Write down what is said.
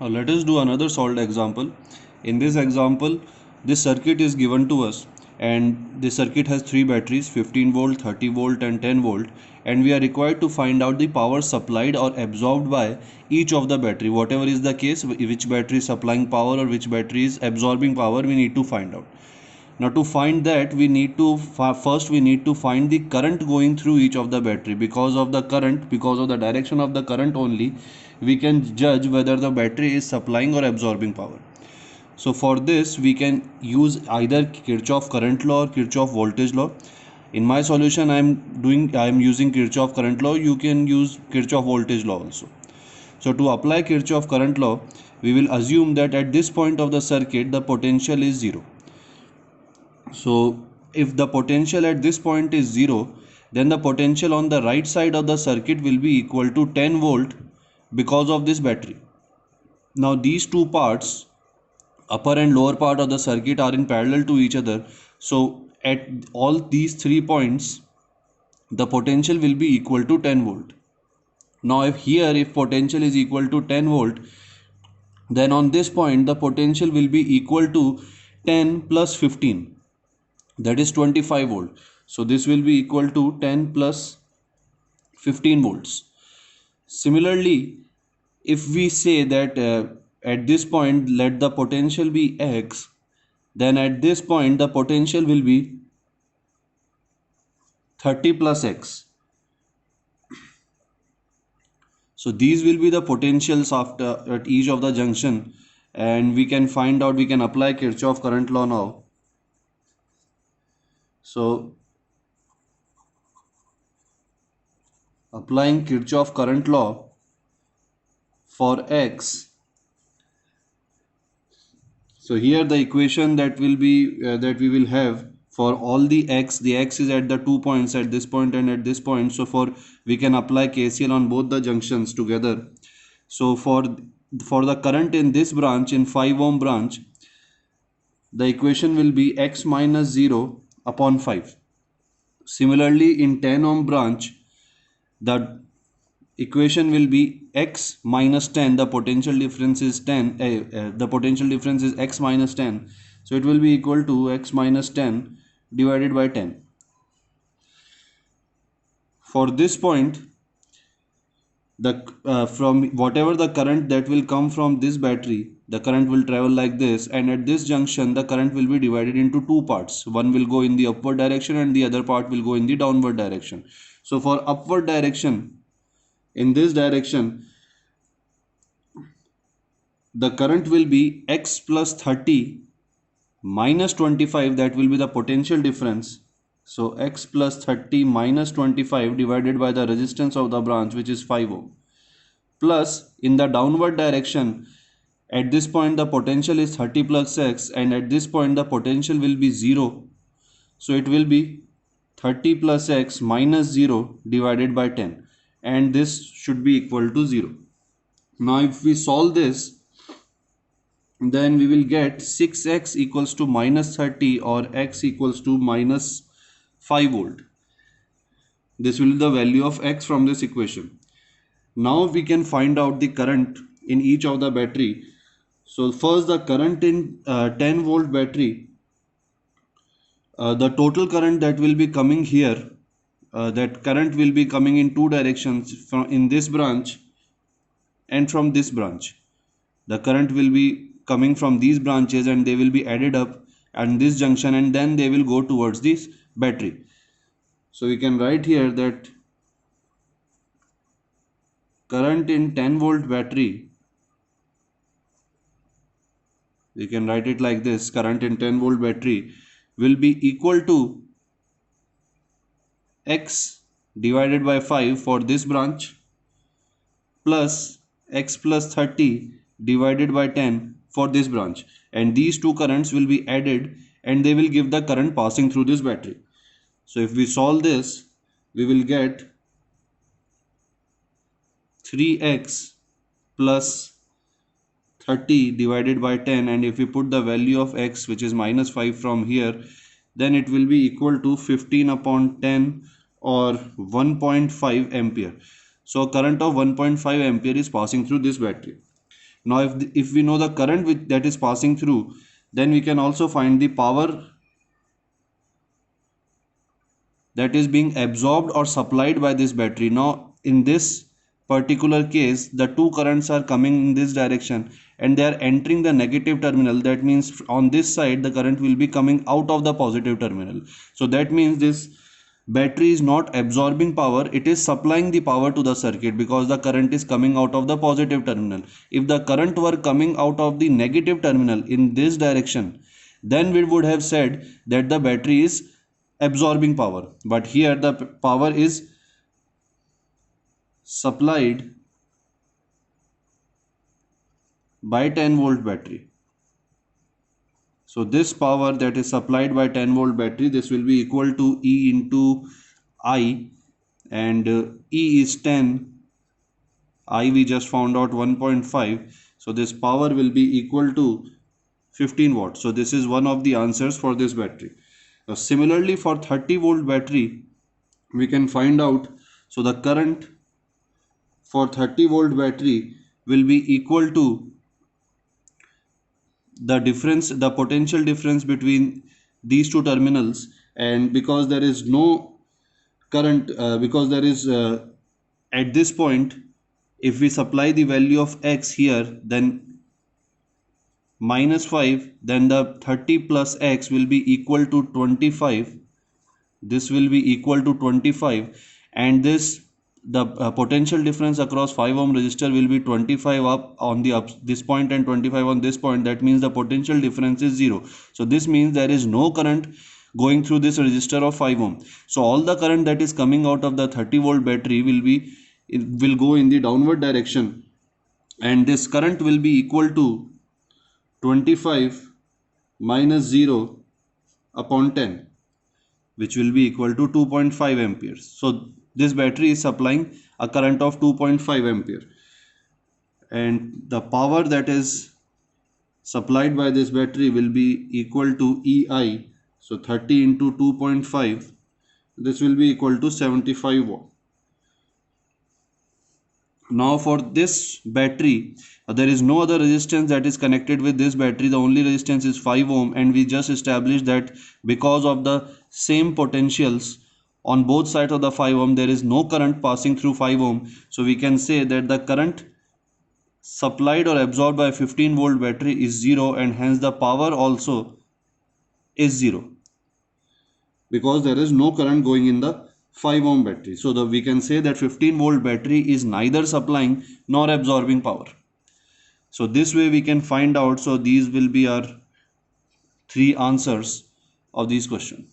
Now let us do another solved example. In this example, this circuit is given to us and this circuit has three batteries, 15 volt, 30 volt and 10 volt, and we are required to find out the power supplied or absorbed by each of the battery. Whatever is the case, which battery is supplying power or which battery is absorbing power, we need to find out. Now to find that, we need to first we need to find the current going through each of the battery. Because of the current, because of the direction of the current only, we can judge whether the battery is supplying or absorbing power. So for this we can use either Kirchhoff current law or Kirchhoff voltage law. In my solution I am using Kirchhoff current law. You can use Kirchhoff voltage law also. So to apply Kirchhoff current law, we will assume that at this point of the circuit the potential is 0. So if the potential at this point is 0, then the potential on the right side of the circuit will be equal to 10 volt because of this battery. Now these two parts, upper and lower part of the circuit, are in parallel to each other. So at all these 3 points, the potential will be equal to 10 volt. Now if potential is equal to 10 volt, then on this point the potential will be equal to 10 plus 15, that is 25 volt. So this will be equal to 10 plus 15 volts. Similarly, if we say that at this point let the potential be x, then at this point the potential will be 30 plus x. So these will be the potentials after at each of the junction, and we can find out, we can apply Kirchhoff current law now. So applying Kirchhoff current law for x, so here the equation that will be that we will have for all the x is at the 2 points, at this point and at this point. So we can apply KCL on both the junctions together. So for the current in this branch, in 5 ohm branch, the equation will be x minus 0 upon 5. Similarly, in 10 ohm branch, the equation will be x minus 10. The potential difference is 10. The potential difference is x minus 10. So it will be equal to x minus 10 divided by 10. For this point, from whatever the current that will come from this battery, the current will travel like this, and at this junction the current will be divided into two parts. One will go in the upward direction and the other part will go in the downward direction. So for upward direction, in this direction, the current will be x plus 30 minus 25, that will be the potential difference. So x plus 30 minus 25 divided by the resistance of the branch, which is 5 ohm, plus in the downward direction, at this point the potential is 30 plus x, and at this point the potential will be 0. So it will be 30 plus x minus 0 divided by 10, and this should be equal to 0. Now if we solve this, then we will get 6x equals to minus 30, or x equals to minus 5 volt. This will be the value of x from this equation. Now we can find out the current in each of the battery. So first, the current in 10 volt battery, the total current that will be coming here, that current will be coming in two directions, from in this branch and from this branch. The current will be coming from these branches and they will be added up at this junction, and then they will go towards this battery. So we can write here that current in 10 volt battery, we can write it like this: current in 10 volt battery will be equal to x divided by 5 for this branch, plus x plus 30 divided by 10 for this branch, and these two currents will be added and they will give the current passing through this battery. So if we solve this, we will get 3x plus 30 divided by 10, and if we put the value of x, which is minus 5, from here, then it will be equal to 15 upon 10, or 1.5 ampere. So a current of 1.5 ampere is passing through this battery. Now if we know the current that is passing through, then we can also find the power that is being absorbed or supplied by this battery. Now in this particular case, the two currents are coming in this direction and they are entering the negative terminal. That means on this side the current will be coming out of the positive terminal. So that means this battery is not absorbing power, it is supplying the power to the circuit, because the current is coming out of the positive terminal. If the current were coming out of the negative terminal in this direction, then we would have said that the battery is absorbing power, but here the power is supplied by 10 volt battery. So this power that is supplied by 10 volt battery, this will be equal to E into I, and E is 10, I we just found out 1.5, so this power will be equal to 15 watts. So this is one of the answers for this battery. Similarly, for 30 volt battery we can find out, so the current for 30 volt battery will be equal to the potential difference between these two terminals, and because there is no current, because there is at this point, if we supply the value of x here, then -5, then the 30 plus x will be equal to 25. This will be equal to 25, and the potential difference across 5 ohm resistor will be 25 up on this point and 25 on this point. That means the potential difference is 0. So this means there is no current going through this resistor of 5 ohm. So all the current that is coming out of the 30 volt battery will go in the downward direction, and this current will be equal to 25 minus 0 upon 10, which will be equal to 2.5 amperes. So this battery is supplying a current of 2.5 ampere, and the power that is supplied by this battery will be equal to EI. So 30 into 2.5, this will be equal to 75 watt. Now for this battery, there is no other resistance that is connected with this battery. The only resistance is 5 ohm, and we just established that because of the same potentials on both sides of the 5 ohm, there is no current passing through 5 ohm. So we can say that the current supplied or absorbed by 15 volt battery is 0, and hence the power also is 0, because there is no current going in the 5 ohm battery. So we can say that 15 volt battery is neither supplying nor absorbing power. So this way we can find out. So these will be our 3 answers of these questions.